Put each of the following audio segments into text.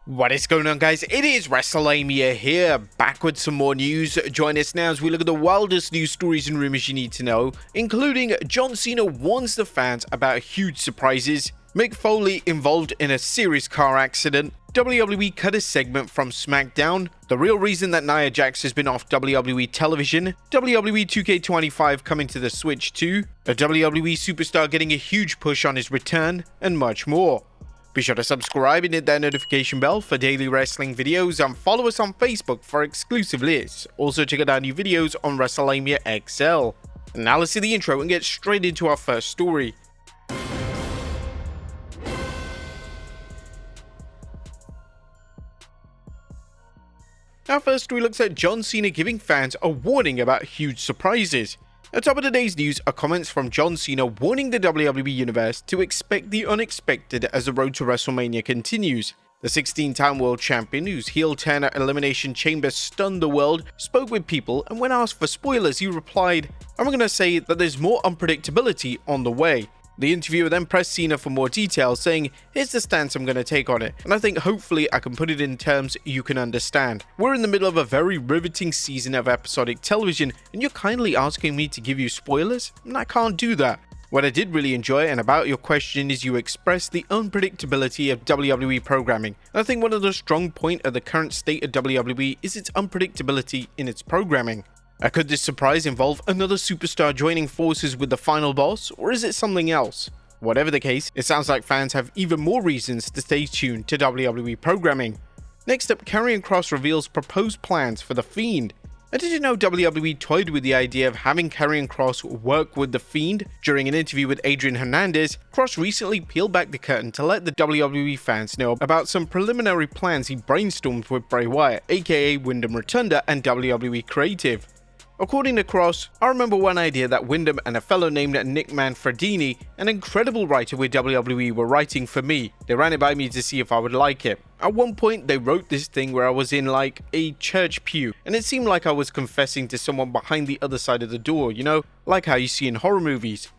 What is going on, guys? It is Wrestlelamia here, back with some more news. Join us now as we look at the wildest news stories and rumors you need to know, including John Cena warns the fans about huge surprises, Mick Foley involved in a serious car accident, WWE cut a segment from Smackdown, the real reason that NIA JAX has been off WWE television, WWE 2K25 coming to the Switch 2, a WWE superstar getting a huge push on his return, and much more. Be sure to subscribe and hit that notification bell for daily wrestling videos, and follow us on Facebook for exclusive lists. Also check out our new videos on Wrestlelamia XL. And now let's see the intro and get straight into our first story. Our first story looks at John Cena giving fans a warning about huge surprises. At the top of today's news are comments from John Cena warning the WWE Universe to expect the unexpected as the road to WrestleMania continues. The 16-time world champion, whose heel turn at Elimination Chamber stunned the world, spoke with people, and when asked for spoilers, he replied, "I'm going to say that there's more unpredictability on the way." The interviewer then pressed Cena for more details, saying, "Here's the stance I'm going to take on it, and I think hopefully I can put it in terms you can understand. We're in the middle of a very riveting season of episodic television, and you're kindly asking me to give you spoilers? And I can't do that. What I did really enjoy and about your question is you expressed the unpredictability of WWE programming. And I think one of the strong points of the current state of WWE is its unpredictability in its programming. Could this surprise involve another superstar joining forces with the final boss, or is it something else? Whatever the case, it sounds like fans have even more reasons to stay tuned to WWE programming." Next up, Kross reveals proposed plans for the Fiend. And did you know WWE toyed with the idea of having Kross work with the Fiend? During an interview with Adrian Hernandez, Kross recently peeled back the curtain to let the WWE fans know about some preliminary plans he brainstormed with Bray Wyatt, aka Wyndham Rotunda, and WWE Creative. According to Kross, "I remember one idea that Wyndham and a fellow named Nick Manfredini, an incredible writer with WWE, were writing for me. They ran it by me to see if I would like it. At one point, they wrote this thing where I was in like a church pew, and it seemed like I was confessing to someone behind the other side of the door, you know, like how you see in horror movies."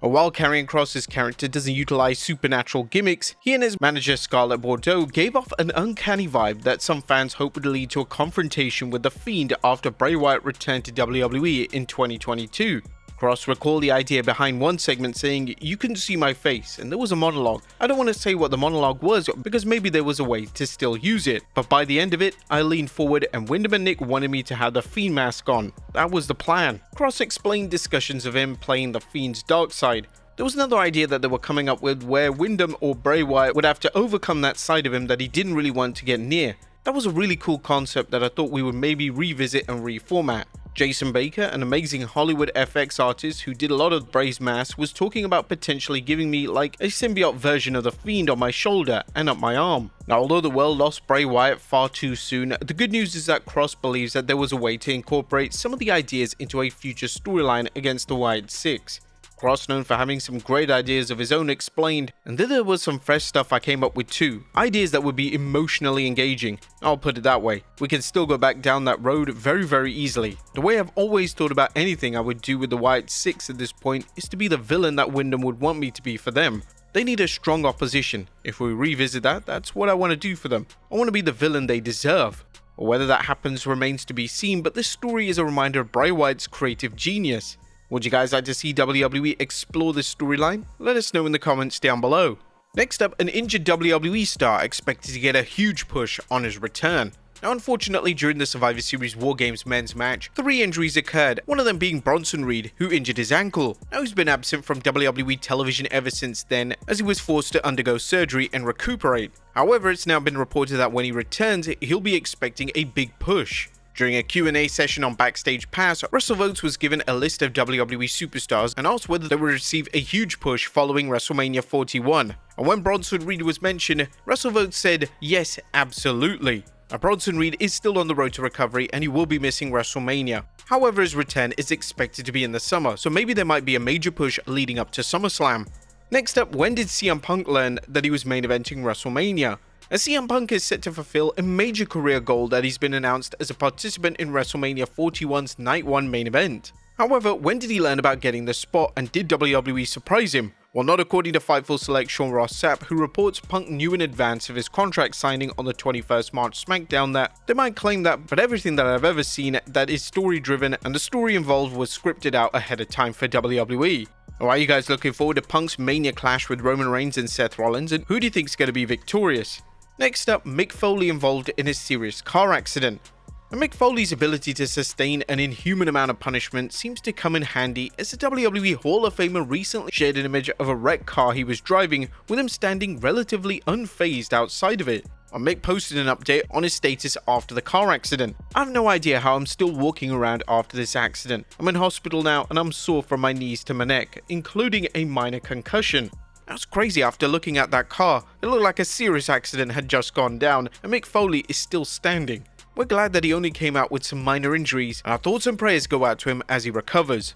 While Kross's character doesn't utilize supernatural gimmicks, he and his manager Scarlett Bordeaux gave off an uncanny vibe that some fans hope would lead to a confrontation with The Fiend after Bray Wyatt returned to WWE in 2022. Kross recalled the idea behind one segment saying, "You couldn't see my face, and there was a monologue. I don't want to say what the monologue was because maybe there was a way to still use it. But by the end of it, I leaned forward and Wyndham and Nick wanted me to have the Fiend mask on. That was the plan." Kross explained discussions of him playing the Fiend's dark side. There was another idea that they were coming up with where Wyndham or Bray Wyatt would have to overcome that side of him that he didn't really want to get near. That was a really cool concept that I thought we would maybe revisit and reformat. Jason Baker, an amazing Hollywood FX artist who did a lot of Bray's masks, was talking about potentially giving me like a symbiote version of the Fiend on my shoulder and up my arm. Now, although the world lost Bray Wyatt far too soon, the good news is that Kross believes that there was a way to incorporate some of the ideas into a future storyline against the Wyatt Six. Kross, known for having some great ideas of his own, explained, "And then there was some fresh stuff I came up with too, ideas that would be emotionally engaging. I'll put it that way. We can still go back down that road very easily. The way I've always thought about anything I would do with the Wyatt Six at this point is to be the villain that Wyndham would want me to be for them. They need a strong opposition. If we revisit that, that's what I want to do for them. I want to be the villain they deserve." Whether that happens remains to be seen, but this story is a reminder of Bray Wyatt's creative genius. Would you guys like to see WWE explore this storyline? Let us know in the comments down below. Next up, an injured WWE star expected to get a huge push on his return. Now, unfortunately, during the Survivor Series War Games men's match, 3 injuries occurred, one of them being Bronson Reed, who injured his ankle. Now, he's been absent from WWE television ever since then, as he was forced to undergo surgery and recuperate. However, it's now been reported that when he returns, he'll be expecting a big push. During a Q&A session on Backstage Pass, WrestleVotes was given a list of WWE superstars and asked whether they would receive a huge push following WrestleMania 41. And when Bronson Reed was mentioned, WrestleVotes said, "Yes, absolutely." Now, Bronson Reed is still on the road to recovery and he will be missing WrestleMania. However, his return is expected to be in the summer, so maybe there might be a major push leading up to SummerSlam. Next up, when did CM Punk learn that he was main eventing WrestleMania? As CM Punk is set to fulfill a major career goal that he's been announced as a participant in WrestleMania 41's Night 1 main event. However, when did he learn about getting the spot, and did WWE surprise him? Well, not according to Fightful Select Sean Ross Sapp, who reports Punk knew in advance of his contract signing on the 21st March Smackdown that they might claim that, but everything that I've ever seen that is story-driven and the story involved was scripted out ahead of time for WWE. Or are you guys looking forward to Punk's Mania clash with Roman Reigns and Seth Rollins, and who do you think is going to be victorious? Next up, Mick Foley involved in a serious car accident. And Mick Foley's ability to sustain an inhuman amount of punishment seems to come in handy, as the WWE Hall of Famer recently shared an image of a wrecked car he was driving with him standing relatively unfazed outside of it. And Mick posted an update on his status after the car accident. I have no idea how I'm still walking around after this accident. I'm in hospital now and I'm sore from my knees to my neck, including a minor concussion. That's crazy. After looking at that car, it looked like a serious accident had just gone down and Mick Foley is still standing. We're glad that he only came out with some minor injuries, and our thoughts and prayers go out to him as he recovers.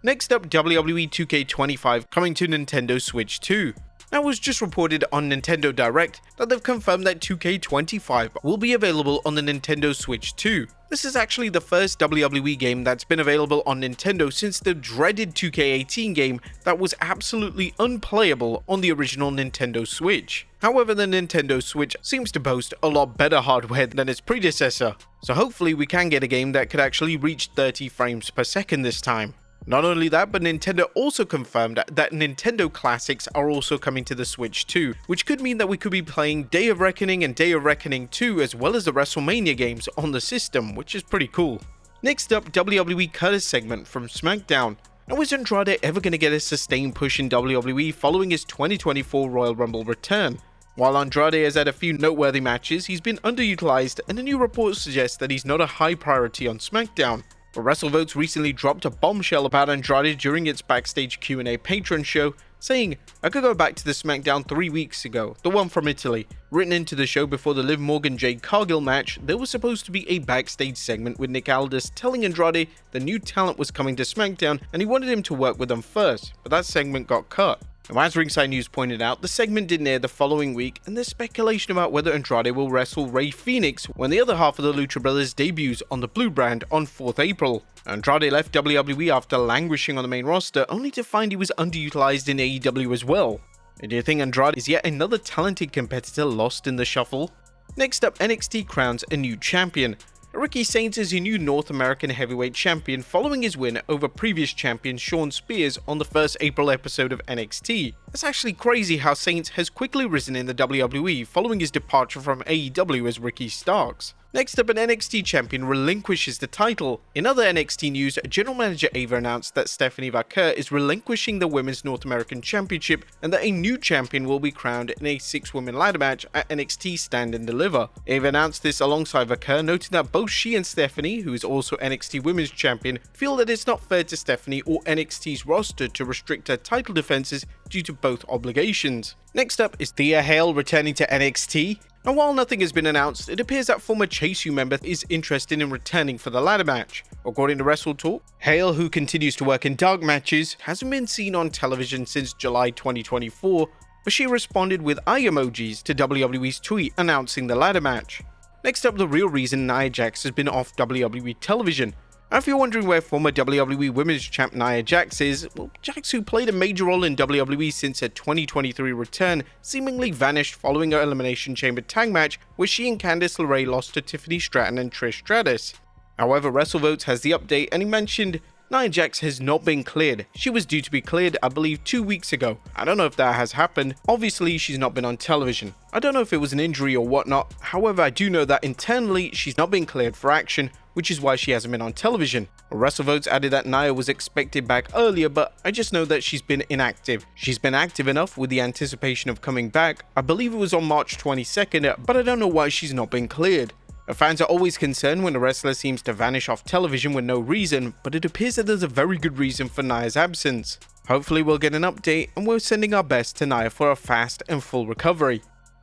Next up, WWE 2K25 coming to Nintendo Switch 2. Now, it was just reported on Nintendo Direct that they've confirmed that 2K25 will be available on the Nintendo Switch 2. This is actually the first WWE game that's been available on Nintendo since the dreaded 2K18 game that was absolutely unplayable on the original Nintendo Switch. However, the Nintendo Switch seems to boast a lot better hardware than its predecessor, so hopefully we can get a game that could actually reach 30 frames per second this time. Not only that, but Nintendo also confirmed that Nintendo Classics are also coming to the Switch 2, which could mean that we could be playing Day of Reckoning and Day of Reckoning 2 as well as the WrestleMania games on the system, which is pretty cool. Next up, WWE Curtis segment from Smackdown. Now, is Andrade ever going to get a sustained push in WWE following his 2024 Royal Rumble return? While Andrade has had a few noteworthy matches, he's been underutilized and a new report suggests that he's not a high priority on SmackDown. WrestleVotes recently dropped a bombshell about Andrade during its backstage Q&A patron show, saying, "I could go back to the SmackDown 3 weeks ago, the one from Italy. Written into the show before the Liv Morgan-Jade Cargill match, there was supposed to be a backstage segment with Nick Aldis telling Andrade the new talent was coming to SmackDown and he wanted him to work with them first, but that segment got cut." Now, as Ringside News pointed out, the segment didn't air the following week, and there's speculation about whether Andrade will wrestle Rey Fenix when the other half of the Lucha Brothers debuts on the Blue brand on 4th April. Andrade left WWE after languishing on the main roster, only to find he was underutilized in AEW as well. And do you think Andrade is yet another talented competitor lost in the shuffle? Next up, NXT crowns a new champion. Ricky Saints is a new North American heavyweight champion following his win over previous champion Shawn Spears on the first April episode of NXT. It's actually crazy how Saints has quickly risen in the WWE following his departure from AEW as Ricky Starks. Next up, an NXT champion relinquishes the title. In other NXT news, General Manager Ava announced that Stephanie Vaquer is relinquishing the Women's North American Championship and that a new champion will be crowned in a 6-woman ladder match at NXT Stand and Deliver. Ava announced this alongside Vaquer, noting that both she and Stephanie, who is also NXT Women's Champion, feel that it's not fair to Stephanie or NXT's roster to restrict her title defenses due to both obligations. Next up is Thea Hale returning to NXT. And while nothing has been announced, it appears that former Chase U member is interested in returning for the ladder match. According to WrestleTalk, Hale, who continues to work in dark matches, hasn't been seen on television since July 2024, but she responded with eye emojis to WWE's tweet announcing the ladder match. Next up, the real reason NIA JAX has been off WWE television. And if you're wondering where former WWE Women's Champ NIA JAX is, well, JAX, who played a major role in WWE since her 2023 return, seemingly vanished following her Elimination Chamber tag match where she and Candice LeRae lost to Tiffany Stratton and Trish Stratus. However, WrestleVotes has the update and he mentioned NIA JAX has not been cleared. She was due to be cleared, I believe, 2 weeks ago. I don't know if that has happened. Obviously, she's not been on television. I don't know if it was an injury or whatnot. However, I do know that internally, she's not been cleared for action, which is why she hasn't been on television. WrestleVotes added that Nia was expected back earlier, but I just know that she's been inactive. She's been active enough with the anticipation of coming back. I believe it was on March 22nd, but I don't know why she's not been cleared. Fans are always concerned when a wrestler seems to vanish off television with no reason, but it appears that there's a very good reason for Nia's absence. Hopefully we'll get an update, and we're sending our best to Nia for a fast and full recovery.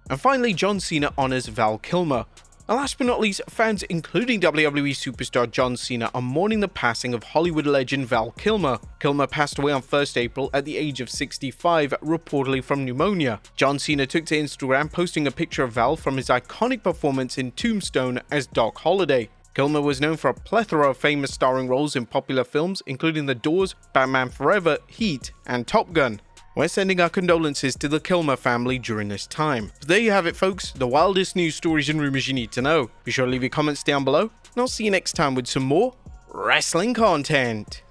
And finally, John Cena honors Val Kilmer. And last but not least, fans including WWE superstar John Cena are mourning the passing of Hollywood legend Val Kilmer. Kilmer passed away on 1st April at the age of 65, reportedly from pneumonia. John Cena took to Instagram posting a picture of Val from his iconic performance in Tombstone as Doc Holliday. Kilmer was known for a plethora of famous starring roles in popular films including The Doors, Batman Forever, Heat, and Top Gun. We're sending our condolences to the Kilmer family during this time. So there you have it, folks, the wildest news stories and rumors you need to know. Be sure to leave your comments down below, and I'll see you next time with some more wrestling content.